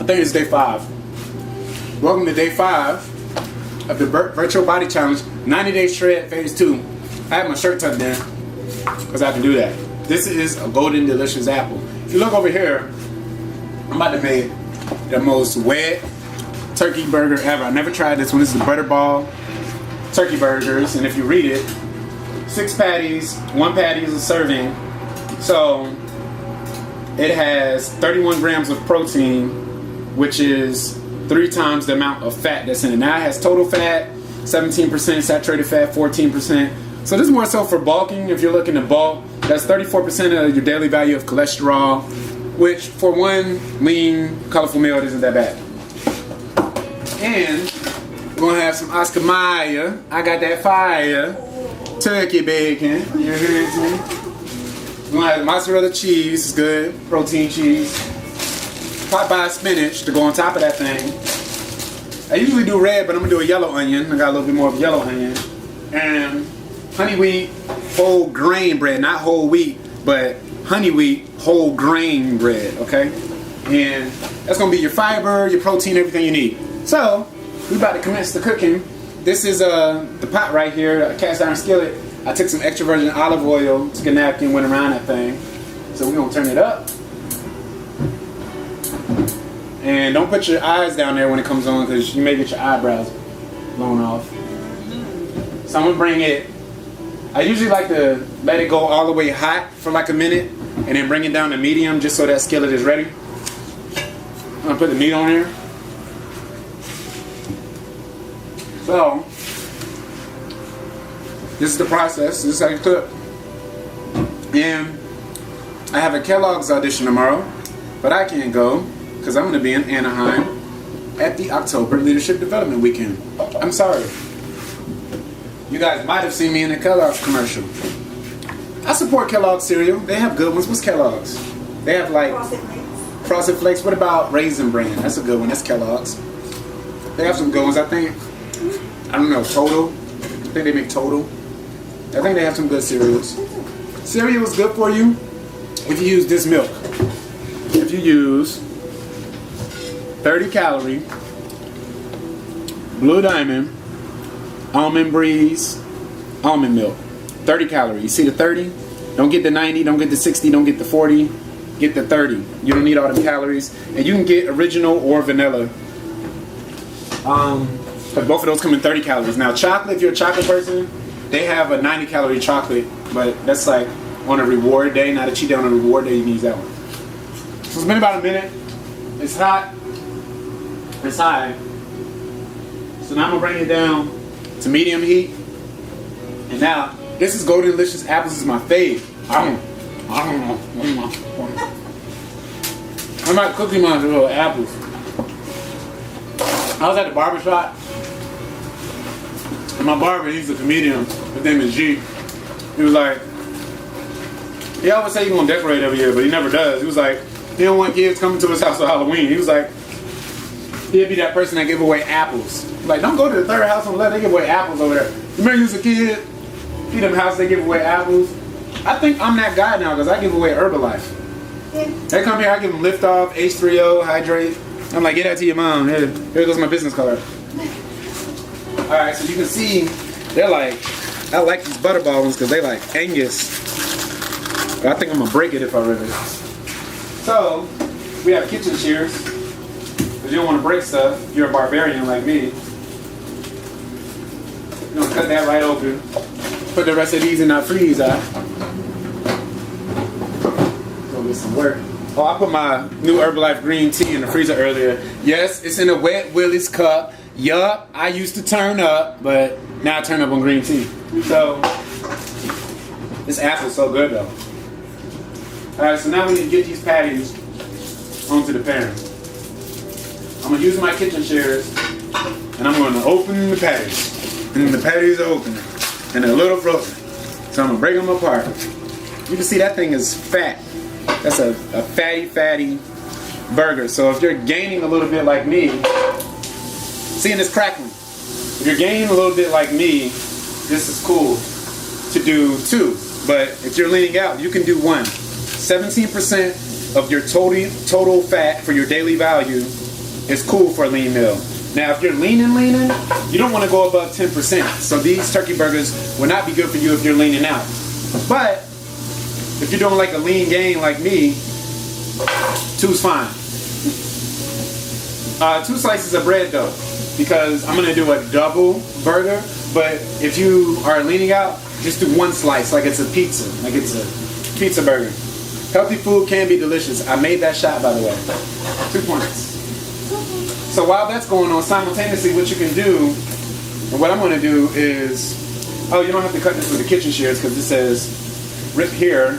I think it's day 5. Welcome to day 5 of the Virtual Body Challenge, 90 Day Shred Phase 2. I have my shirt tucked in because I can do that. This is a golden delicious apple. If you look over here, I'm about to make the most wet turkey burger ever. I never tried this one. This is the Butterball Turkey Burgers, and if you read it, 6 patties, 1 patty is a serving. So it has 31 grams of protein, which is 3 times the amount of fat that's in it. Now it has total fat, 17%, saturated fat, 14%. So this is more so for bulking. If you're looking to bulk, that's 34% of your daily value of cholesterol, which for one lean, colorful meal, it isn't that bad. And we're gonna have some Oscar Mayer. I got that fire turkey bacon. You hear me? We're gonna have mozzarella cheese. It's good. Protein cheese. Popeye spinach to go on top of that thing. I usually do red, but I'm gonna do a yellow onion. I got a little bit more of yellow onion. And honey wheat whole grain bread, not whole wheat, but honey wheat whole grain bread. Okay, and that's gonna be your fiber, your protein, everything you need. So we about to commence the cooking. This is the pot right here, a cast iron skillet. I took some extra virgin olive oil, took a napkin, went around that thing. So we're gonna turn it up. And don't put your eyes down there when it comes on, because you may get your eyebrows blown off. So I'm gonna bring it, I usually like to let it go all the way hot for like a minute, and then bring it down to medium just so that skillet is ready. I'm gonna put the meat on here. So, this is the process. This is how you cook. And I have a Kellogg's audition tomorrow, but I can't go because I'm going to be in Anaheim at the October Leadership Development Weekend. I'm sorry. You guys might have seen me in a Kellogg's commercial. I support Kellogg's cereal. They have good ones. What's Kellogg's? They have like Frosted Flakes. What about Raisin Bran? That's a good one. That's Kellogg's. They have some good ones, I think. I don't know, Total. I think they make Total. I think they have some good cereals. Cereal is good for you if you use this milk. If you use 30 calorie Blue Diamond Almond Breeze almond milk. 30 calories. You see the 30? Don't get the 90, don't get the 60, don't get the 40. Get the 30. You don't need all the calories. And you can get original or vanilla. But both of those come in 30 calories. Now chocolate, if you're a chocolate person, they have a 90 calorie chocolate, but that's like on a reward day, not a cheat day. On a reward day, you can use that one. So it's been about a minute. It's hot. It's high. So now I'm gonna bring it down to medium heat. And now, this is Golden Delicious Apples. This is my fave. I'm not cooking my little apples. I was at the barbershop. And my barber, he's a comedian. His name is G. He was like, he always say he's gonna decorate every year, but he never does. He was like, he don't want kids coming to his house for Halloween. He was like, he'd be that person that give away apples. Like, don't go to the third house on the left, they give away apples over there. You remember you was a kid? See them houses, they give away apples. I think I'm that guy now because I give away Herbalife. Yeah. They come here, I give them Lift Off, H3O, Hydrate. I'm like, get that to your mom. Here goes my business card. Alright, so you can see, they're like, I like these Butterball ones because they like Angus. But I think I'm going to break it if I rip it. So, we have kitchen shears. Because you don't want to break stuff. You're a barbarian like me. You're going to cut that right open. Put the rest of these in our freezer. Go get some work. Oh, I put my new Herbalife green tea in the freezer earlier. Yes, it's in a Wet Willie's cup. Yup, I used to turn up, but now I turn up on green tea. So, this apple's so good though. Alright, so now we need to get these patties onto the pan. I'm going to use my kitchen shears, and I'm going to open the patties. And the patties are open, and they're a little frozen. So I'm going to break them apart. You can see that thing is fat. That's a fatty burger. So if you're gaining a little bit like me, seeing this crackling, if you're gaining a little bit like me, this is cool to do 2. But if you're leaning out, you can do 1. 17% of your total fat for your daily value is cool for a lean meal. Now, if you're leaning, you don't want to go above 10%. So these turkey burgers will not be good for you if you're leaning out. But if you're doing like a lean gain like me, 2's fine. 2 slices of bread though, because I'm gonna do a double burger. But if you are leaning out, just do 1 slice, like it's a pizza, like it's a pizza burger. Healthy food can be delicious. I made that shot, by the way. 2 points. So while that's going on, simultaneously, what you can do, and what I'm going to do is, oh, you don't have to cut this with the kitchen shears because it says rip here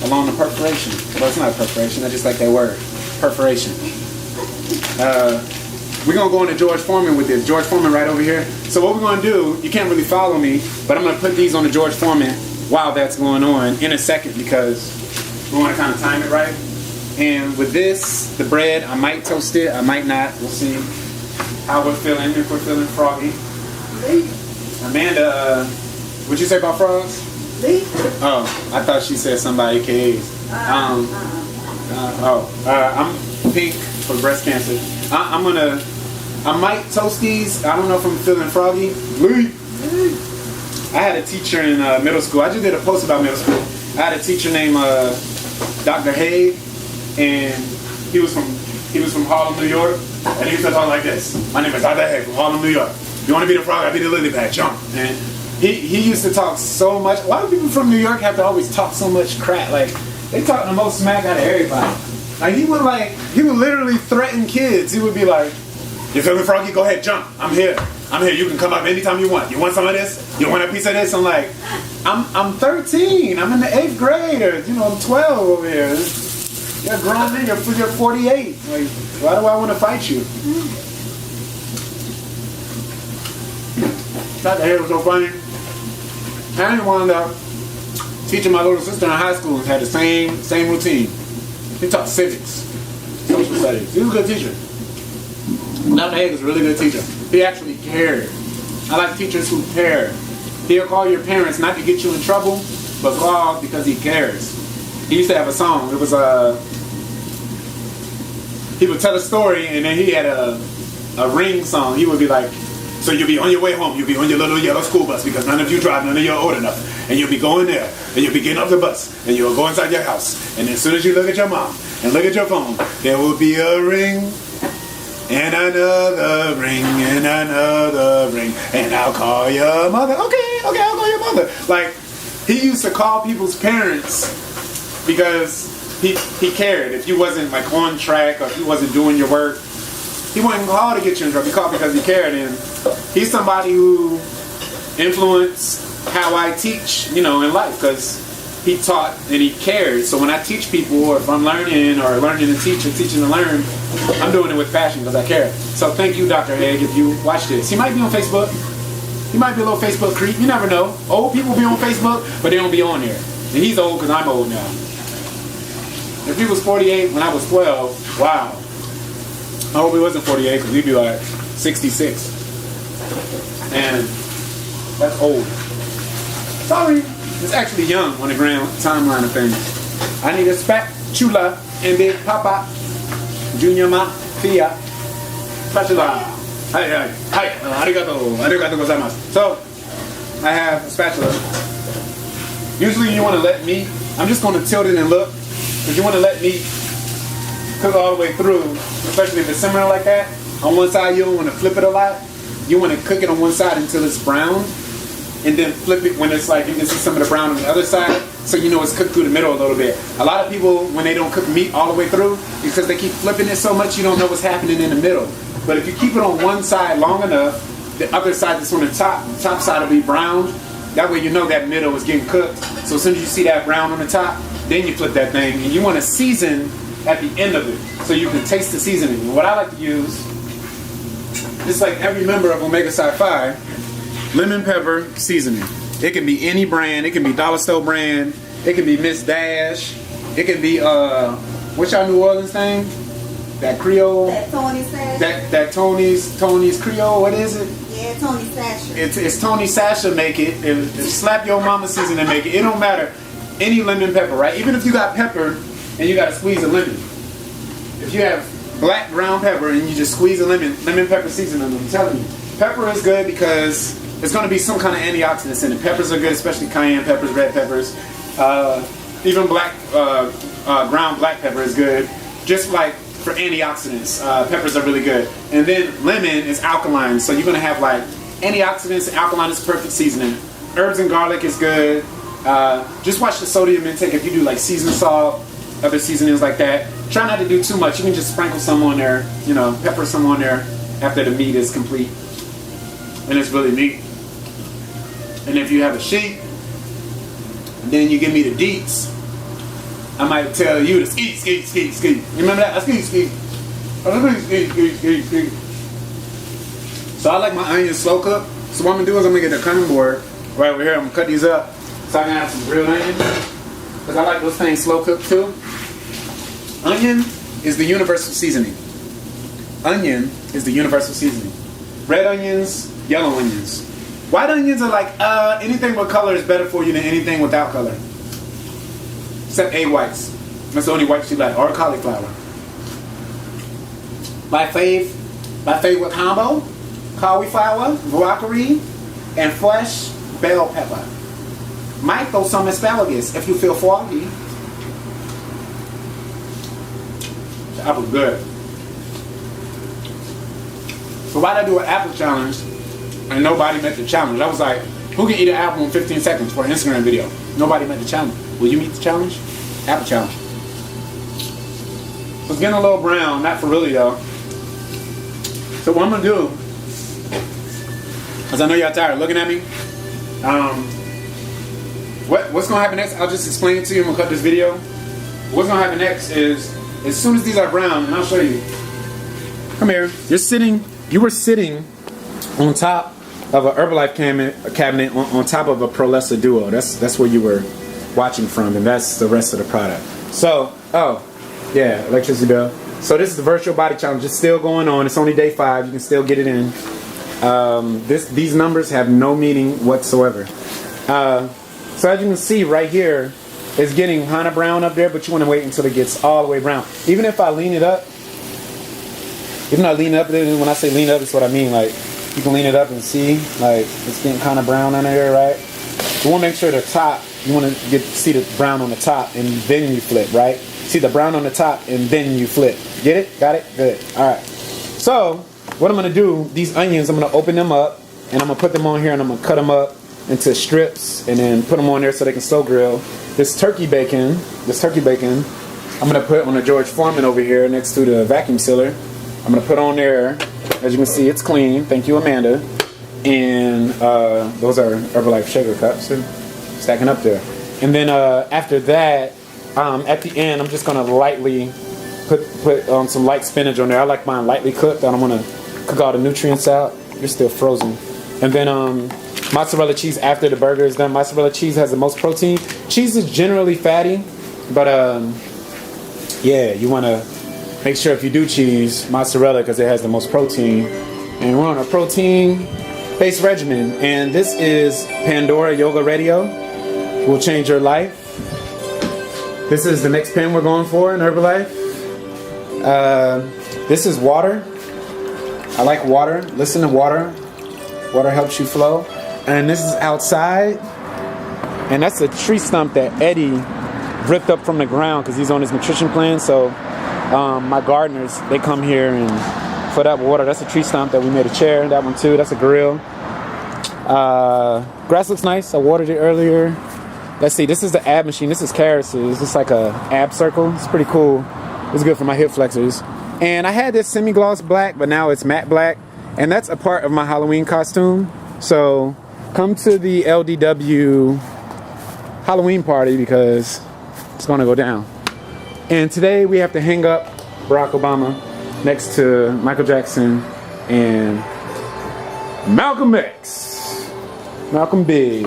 along the perforation. Well, it's not a perforation. I just like that word, perforation. We're going to go into George Foreman with this. George Foreman right over here. So what we're going to do, you can't really follow me, but I'm going to put these on the George Foreman while that's going on in a second because we want to kind of time it right. And with this, the bread, I might toast it, I might not. We'll see how we're feeling, if we're feeling froggy. Amanda, what'd you say about frogs? Oh, I thought she said somebody K's. I'm pink for breast cancer. I might toast these. I don't know if I'm feeling froggy. I had a teacher in middle school. I just did a post about middle school. I had a teacher named Dr. Hay, and he was from Harlem, New York, and he used to talk like this. My name is Dr. Hay from Harlem, New York. You want to be the frog? I be the lily pad. Jump. And he used to talk so much. Why do people from New York have to always talk so much crap? Like they talk the most smack out of everybody. Like he would literally threaten kids. He would be like, "You feeling froggy? Go ahead, jump. I'm here. I'm here. You can come up anytime you want. You want some of this? You want a piece of this?" I'm like, I'm 13. I'm in the 8th grade, or I'm 12 over here. You're a grown man. You're 48. Like, why do I want to fight you? That hair was so funny. I wound up teaching my little sister in high school and had the same routine. He taught civics, social studies. He was a good teacher. Dr. Haig was a really good teacher. He actually cared. I like teachers who care. He'll call your parents not to get you in trouble, but call because he cares. He used to have a song. It was he would tell a story and then he had a ring song. He would be like, so you'll be on your way home, you'll be on your little yellow school bus because none of you drive, none of you are old enough. And you'll be going there, and you'll be getting off the bus, and you'll go inside your house. And as soon as you look at your mom and look at your phone, there will be a ring, and another ring, and another ring, and I'll call your mother. Okay, I'll call your mother. Like, he used to call people's parents because he cared. If you wasn't like on track or if you wasn't doing your work, he wouldn't call to get you in trouble. He called because he cared. And he's somebody who influenced how I teach, in life, because he taught and he cared. So when I teach people, or if I'm learning or learning to teach or teaching to learn, I'm doing it with passion because I care. So thank you, Dr. Haig, if you watch this. He might be on Facebook. He might be a little Facebook creep. You never know. Old people be on Facebook, but they don't be on here. And he's old because I'm old now. If he was 48 when I was 12, wow. I hope he wasn't 48 because he'd be like 66. And that's old. Sorry. It's actually young on the grand timeline of things. I need a spatula and Big Papa Junior Mafia spatula. Hi, arigato gozaimasu. So, I have a spatula. Usually you want to let meat, I'm just going to tilt it and look, because you want to let meat cook all the way through, especially if it's similar like that. On one side, you don't want to flip it a lot. You want to cook it on one side until it's brown, and then flip it when it's like, you can see some of the brown on the other side, so you know it's cooked through the middle a little bit. A lot of people, when they don't cook meat all the way through, because they keep flipping it so much, you don't know what's happening in the middle. But if you keep it on one side long enough, the other side that's on the top side will be brown. That way you know that middle is getting cooked. So as soon as you see that brown on the top, then you flip that thing, and you want to season at the end of it, so you can taste the seasoning. And what I like to use, just like every member of Omega Sci-Fi, lemon pepper seasoning. It can be any brand. It can be Dollar Store brand. It can be Miss Dash. It can be what's y'all New Orleans thing? That Creole. That Tony Sasha. That Tony's Creole. What is it? Yeah, Tony Sasha. It's Tony Sasha make it. Slap Your Mama season and make it. It don't matter. Any lemon pepper, right? Even if you got pepper and you got to squeeze a lemon. If you have black ground pepper, and you just squeeze a lemon pepper seasoning. I'm telling you, pepper is good because there's going to be some kind of antioxidants in it. Peppers are good, especially cayenne peppers, red peppers. Even black ground black pepper is good, just like for antioxidants. Peppers are really good. And then lemon is alkaline, so you're going to have like antioxidants. Alkaline is perfect seasoning. Herbs and garlic is good. Just watch the sodium intake if you do like seasoned salt, other seasonings like that. Try not to do too much. You can just sprinkle some on there, you know, pepper some on there after the meat is complete. And it's really neat. And if you have a sheep, then you give me the deets, I might tell you to skeet. You remember that? Skeet. So I like my onions slow cooked. So what I'm gonna do is I'm gonna get a cutting board right over here. I'm gonna cut these up so I can have some grilled onions. Because I like those things slow cooked too. Onion is the universal seasoning. Onion is the universal seasoning. Red onions, yellow onions. White onions are like, anything with color is better for you than anything without color. Except egg whites. That's the only whites you like. Or cauliflower. My favorite combo, cauliflower, broccoli, and fresh bell pepper. Might throw some asparagus if you feel froggy. The apple's good. So why did I do an apple challenge and nobody met the challenge? I was like, who can eat an apple in 15 seconds for an Instagram video? Nobody met the challenge. Will you meet the challenge? Apple challenge. So it's getting a little brown, not for really though. So what I'm gonna do, because I know y'all tired of looking at me, what's gonna happen next, I'll just explain it to you and we'll cut this video. What's gonna happen next is, as soon as these are brown, and I'll show you. Come here. You were sitting on top of a Herbalife cabinet on top of a Prolessa Duo. That's where you were watching from, and that's the rest of the product. So, oh, yeah, electricity bill. So this is the virtual body challenge. It's still going on. It's only day 5. You can still get it in. These numbers have no meaning whatsoever. So as you can see right here, it's getting kind of brown up there, but you want to wait until it gets all the way brown. Even if I lean it up, when I say lean up, it's what I mean. Like, you can lean it up and see, like, it's getting kind of brown under there, right? You want to make sure the top, you want to see the brown on the top, and then you flip, right? See the brown on the top, and then you flip. Get it? Got it? Good. All right. So, what I'm going to do, these onions, I'm going to open them up, and I'm going to put them on here, and I'm going to cut them up into strips, and then put them on there so they can slow grill. This turkey bacon, I'm going to put on a George Foreman over here next to the vacuum sealer. I'm going to put on there, as you can see, it's clean. Thank you, Amanda. And those are Herbalife sugar cups, stacking up there. And then after that, at the end, I'm just going to lightly put some light spinach on there. I like mine lightly cooked. I don't want to cook all the nutrients out. You're still frozen. And then mozzarella cheese after the burger is done. Mozzarella cheese has the most protein. Cheese is generally fatty, but yeah, you want to make sure if you do cheese, mozzarella, because it has the most protein. And we're on a protein-based regimen. And this is Pandora Yoga Radio. Will change your life. This is the next pen we're going for in Herbalife. This is water. I like water. Listen to water. Water helps you flow. And this is outside. And that's a tree stump that Eddie ripped up from the ground because he's on his nutrition plan. So my gardeners, they come here and fill that water. That's a tree stump that we made a chair. That one too. That's a grill. Grass looks nice. I watered it earlier. Let's see. This is the ab machine. This is Karis's. It's like a ab circle. It's pretty cool. It's good for my hip flexors. And I had this semi-gloss black, but now it's matte black. And that's a part of my Halloween costume. So come to the LDW Halloween party because it's going to go down. And today we have to hang up Barack Obama next to Michael Jackson and Malcolm X. Malcolm Big.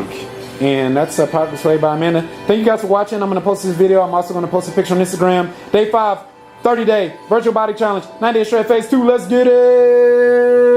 And that's a product displayed by Amanda. Thank you guys for watching. I'm going to post this video. I'm also going to post a picture on Instagram. Day 5, 30-day virtual body challenge. 90-day straight phase 2. Let's get it.